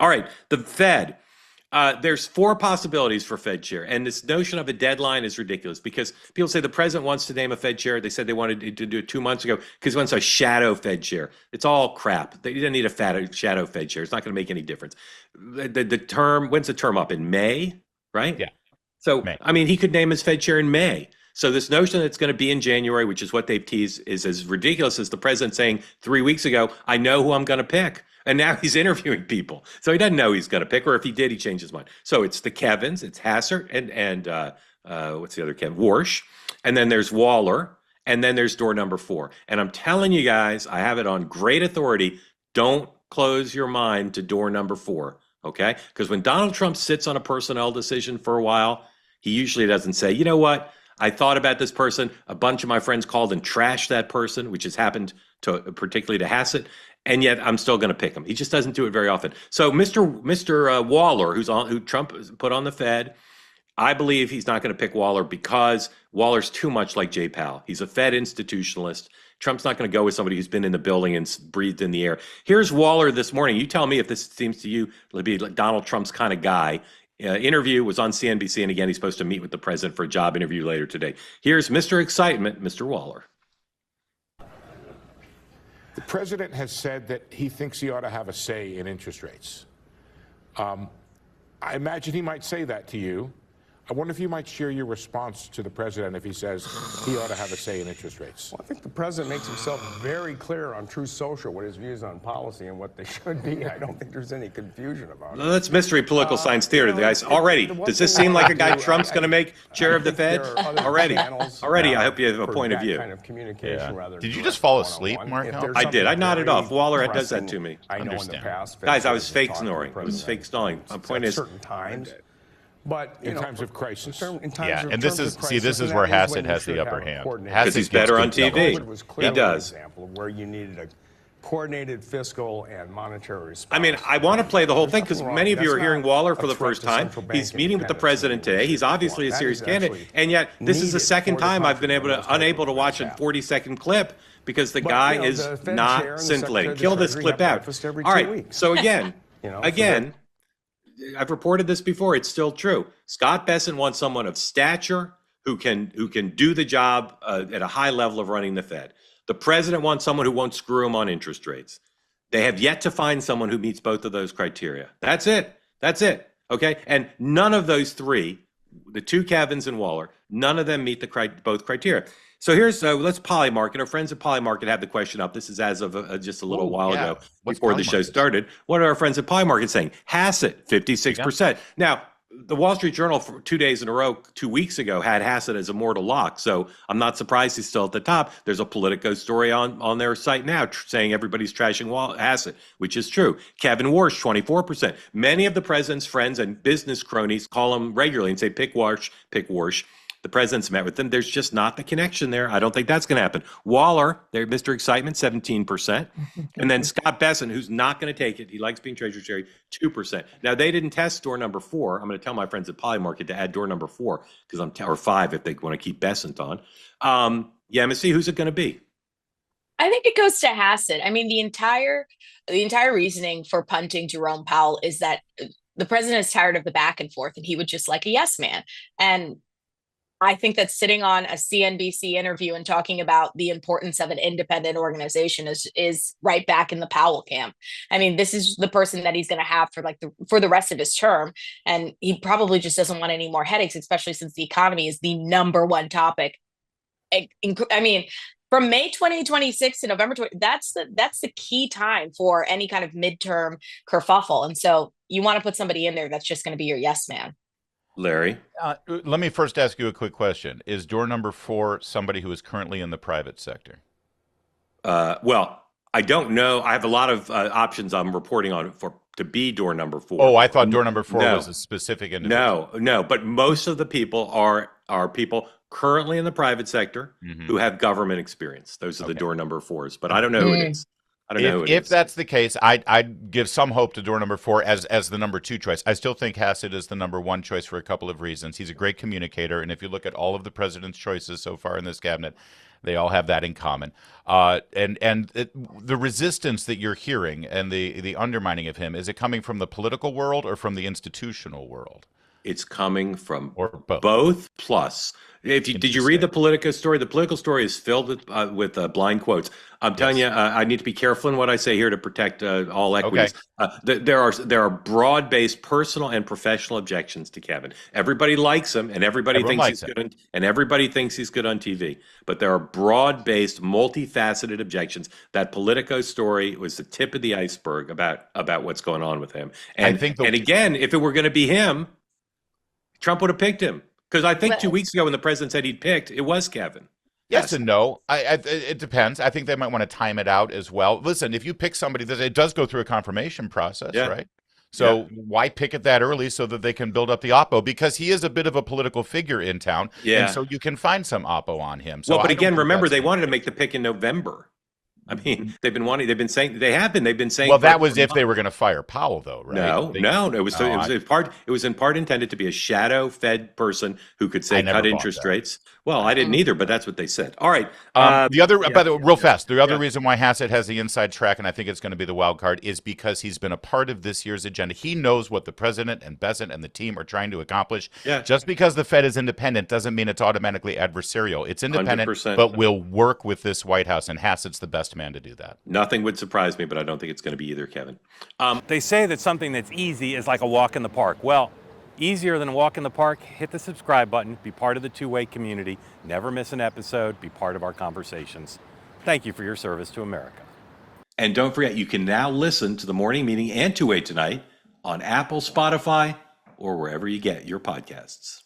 All right, the Fed. There's four possibilities for Fed chair, and this notion of a deadline is ridiculous because people say the president wants to name a Fed chair. They said they wanted to do it 2 months ago because he wants a shadow Fed chair. It's all crap. They didn't need a shadow Fed chair. It's not going to make any difference. The term, when's the term up? In May, right? Yeah. So, May. I mean, he could name his Fed chair in May. So this notion that it's going to be in January, which is what they've teased, is as ridiculous as the president saying 3 weeks ago, I know who I'm going to pick. And now he's interviewing people. So he doesn't know he's going to pick, or if he did, he changed his mind. So it's the Kevins, it's Hassett, and what's the other Kevin? Warsh. And then there's Waller. And then there's door number 4. And I'm telling you guys, I have it on great authority. Don't close your mind to door number 4. Okay? Because when Donald Trump sits on a personnel decision for a while, he usually doesn't say, you know what? I thought about this person. A bunch of my friends called and trashed that person, which has happened to particularly to Hassett. And yet I'm still going to pick him. He just doesn't do it very often. So Mr. Waller, who Trump put on the Fed, I believe he's not going to pick Waller because Waller's too much like Jay Powell. He's a Fed institutionalist. Trump's not going to go with somebody who's been in the building and breathed in the air. Here's Waller this morning. You tell me if this seems to you to be like Donald Trump's kind of guy. Interview was on CNBC, and again, he's supposed to meet with the president for a job interview later today. Here's Mr. Excitement, Mr. Waller. The president has said that he thinks he ought to have a say in interest rates. I imagine he might say that to you. I wonder if you might share your response to the president if he says he ought to have a say in interest rates. Well, I think the president makes himself very clear on Truth Social, what his views on policy and what they should be. I don't think there's any confusion about it. Well, that's mystery political science theater, guys. Already, does this seem like a guy Trump's going to make chair of the Fed? Already, I hope you have a point of view. Kind of communication rather Did you just fall asleep, Mark? I did. I nodded off. Waller does that to me. I know in the past, Guys, I was fake snoring. I was fake snoring. My point is, certain times. But in times of crisis, and this is where Hassett has the upper hand. because he's better on TV. He does. Example of where you needed a coordinated fiscal and monetary response. I mean, I want to play the whole thing because many of you are hearing Waller for the first time. He's meeting with the president today. He's obviously a serious candidate, and yet this is the second time I've been unable to watch a 40-second clip because the guy is not scintillating. Kill this clip out. All right. So again, I've reported this before. It's still true. Scott Bessent wants someone of stature who can do the job at a high level of running the Fed. The president wants someone who won't screw him on interest rates. They have yet to find someone who meets both of those criteria. That's it. Okay. And none of those three, the two Kevins and Waller, none of them meet both criteria. So here's let's Polymarket. Our friends at Polymarket have the question up. This is as of just a little while ago before the show started. What are our friends at Polymarket saying? Hassett, 56%. Now, the Wall Street Journal for 2 days in a row, 2 weeks ago, had Hassett as a mortal lock. So I'm not surprised he's still at the top. There's a Politico story on their site now saying everybody's trashing Hassett, which is true. Kevin Warsh, 24%. Many of the president's friends and business cronies call him regularly and say, pick Warsh, pick Warsh. The president's met with them. There's just not the connection there. I don't think that's going to happen. Waller, there, Mr. Excitement, 17%. And then Scott Bessent, who's not going to take it. He likes being Treasury Secretary, 2%. Now, they didn't test door number 4. I'm going to tell my friends at Polymarket to add door number 4 because or 5 if they want to keep Bessent on. Missy, who's it going to be? I think it goes to Hassett. I mean, the entire reasoning for punting Jerome Powell is that the president is tired of the back and forth and he would just like a yes man. And I think that sitting on a CNBC interview and talking about the importance of an independent organization is right back in the Powell camp. I mean, this is the person that he's going to have for the rest of his term, and he probably just doesn't want any more headaches, especially since the economy is the number one topic. I mean, from May 2026 to November 20, that's the key time for any kind of midterm kerfuffle, and so you want to put somebody in there that's just going to be your yes man. Larry? Let me first ask you a quick question. Is door number 4 somebody who is currently in the private sector? Well, I don't know. I have a lot of options I'm reporting on to be door number 4. Oh, I thought door number 4 was a specific individual. No. But most of the people are people currently in the private sector who have government experience. Those are the door number 4s. But I don't know who it is. If that's the case, I'd give some hope to door number 4 as the number 2 choice. I still think Hassett is the number 1 choice for a couple of reasons. He's a great communicator, and if you look at all of the president's choices so far in this cabinet, They all have that in common. The resistance that you're hearing and the undermining of him, is it coming from the political world or from the institutional world? It's coming from Or both? both plus. Did you read the Politico story? The Political story is filled with blind quotes. I'm telling you, I need to be careful in what I say here to protect all equities. There are broad-based personal and professional objections to Kevin. Everybody likes him, and everybody thinks he's good, and everybody thinks he's good on TV. But there are broad-based, multifaceted objections. That Politico story was the tip of the iceberg about what's going on with him. And and again, if it were going to be him, Trump would have picked him. Because I think 2 weeks ago when the president said he'd picked, it was Kevin. Yes and no. It depends. I think they might want to time it out as well. Listen, if you pick somebody, it does go through a confirmation process, right? So why pick it that early so that they can build up the oppo? Because he is a bit of a political figure in town, and so you can find some oppo on him. So but again, remember, they wanted to make the pick in November. I mean, they've been saying. Well, that was if they were going to fire Powell, though, right? No. It was in part intended to be a shadow Fed person who could say cut interest rates. Well, I didn't either, but that's what they said. All right. By the way, real fast, the other reason why Hassett has the inside track, and I think it's going to be the wild card, is because he's been a part of this year's agenda. He knows what the president and Bessent and the team are trying to accomplish. Just because the Fed is independent doesn't mean it's automatically adversarial. It's independent, 100%. but will work with this White House, and Hassett's the best man to do that. Nothing would surprise me, but I don't think it's going to be either, Kevin. They say that something that's easy is like a walk in the park. Well, easier than a walk in the park, hit the subscribe button, be part of the two-way community, never miss an episode, be part of our conversations. Thank you for your service to America. And don't forget, you can now listen to the morning meeting and Two-Way Tonight on Apple, Spotify, or wherever you get your podcasts.